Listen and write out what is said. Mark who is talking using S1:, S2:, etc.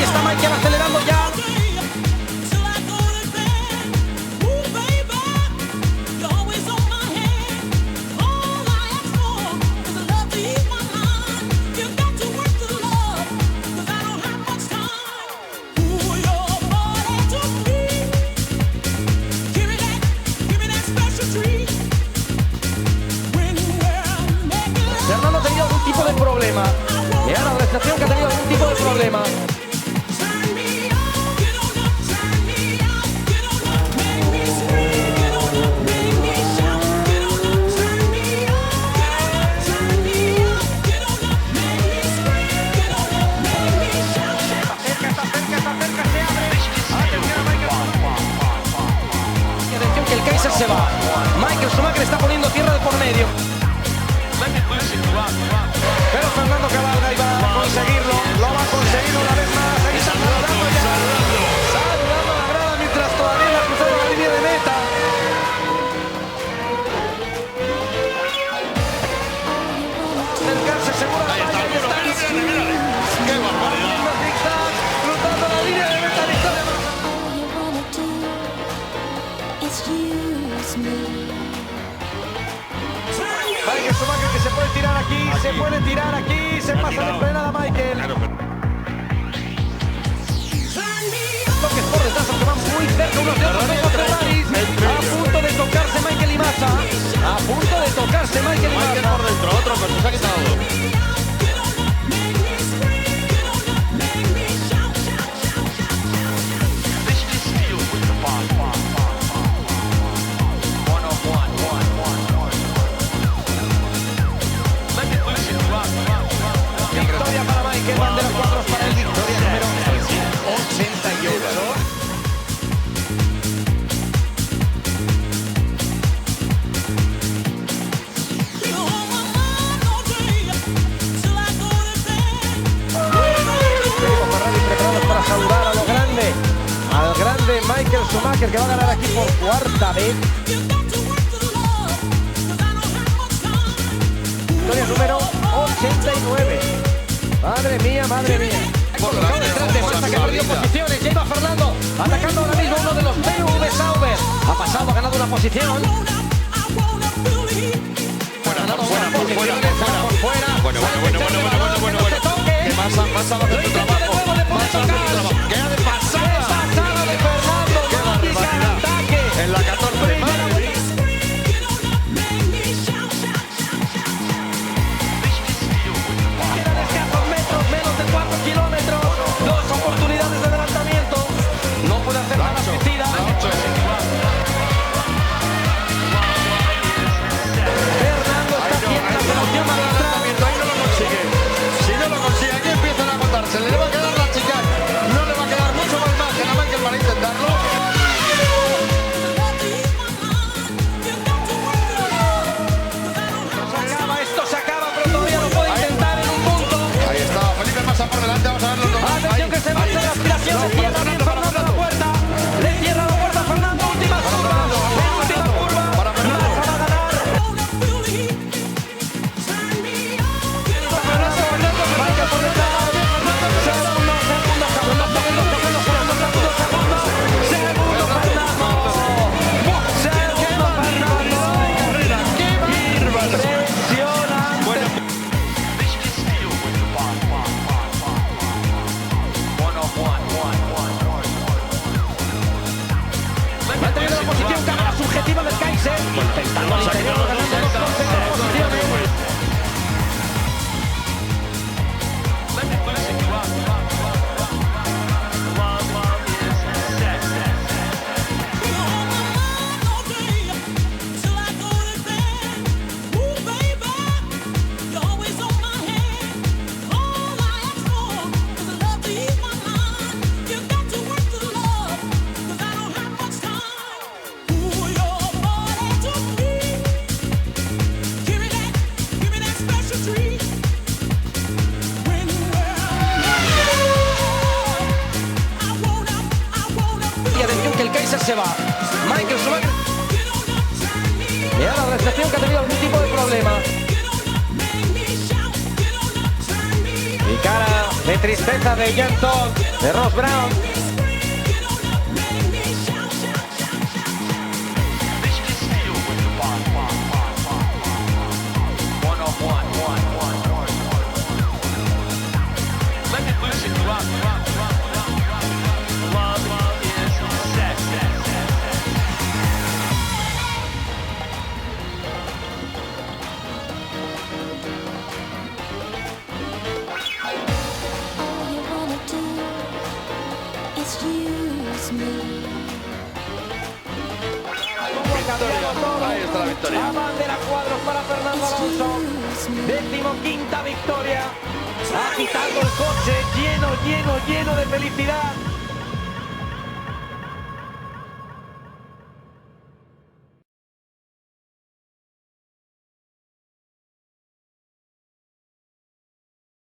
S1: Ahí está Michael acelerando ya. Fernando ha tenido algún tipo de problema. Y ahora la recepción que ha tenido algún tipo de problema. Que el Kaiser se va. Michael Schumacher está poniendo tierra de por medio. Pero Fernando cabalga y va a conseguirlo. Lo va a conseguir una vez más. Ahí está saludando ya. Saludando a la grada mientras todavía ha cruzado la línea de meta. Acercarse seguramente. Ahí está. ¡Qué barbaridad! Cruzando la línea de meta. Michael Schumacher que se puede tirar aquí, se puede tirar aquí, se pasa de frenada a Michael. Toques por detrás, aunque van muy cerca unos de otros dos Ferraris. A punto de tocarse Michael y Massa. A punto de tocarse Michael y Massa.
S2: Michael por dentro, otro coche, se ha quitado dos.
S1: Victoria para Michael, bandera 4 para el victoria número 88. Ferrari preparados para saludar a lo grande, al grande Michael Schumacher que va a ganar aquí por cuarta vez. Victoria número 89. Madre mía, madre mía. Colocado detrás de Massa que ha perdido posiciones. Lleva Fernando atacando ahora mismo uno de los BMW Sauber. Ha pasado, ha ganado una posición. Fuera.
S2: Bueno. Que Massa va a hacer tu trabajo. Queda de pasada.
S1: Pasada de Fernando.
S2: Qué barbaridad. En la 14. Madre.
S1: Menos de 4 kilómetros, 2 oportunidades de adelantamiento. No puede hacer nada asistida. Fernando está haciendo la opción magistral.
S2: Ahí no lo consigue. Si no lo consigue, aquí empiezan a agotarse. Le va a quedar la chica. No le va a quedar mucho más margen a Michael para intentarlo.
S1: Esto se acaba, pero todavía lo puede intentar en un punto.
S2: Ahí está, Felipe Massa por delante, vamos a ver los dos.
S1: Atención que se va a hacer la aspiración, se cierra también Fernando la puerta. Le cierra la puerta a Fernando, última curva. Última curva. Massa va a ganar. Michael por detrás. Manteniendo la posición, cámara subjetiva del Kaiser. Intentando al interior, ganando dos posiciones. Se va Michael Schumacher. Y ahora la recepción que ha tenido algún tipo de problema. Y cara de tristeza de Jan Todd, de Ross Brown.
S2: Ahí está la victoria.
S1: Bandera cuadros para Fernando Alonso. 15ª victoria. Agitando el coche, lleno de felicidad.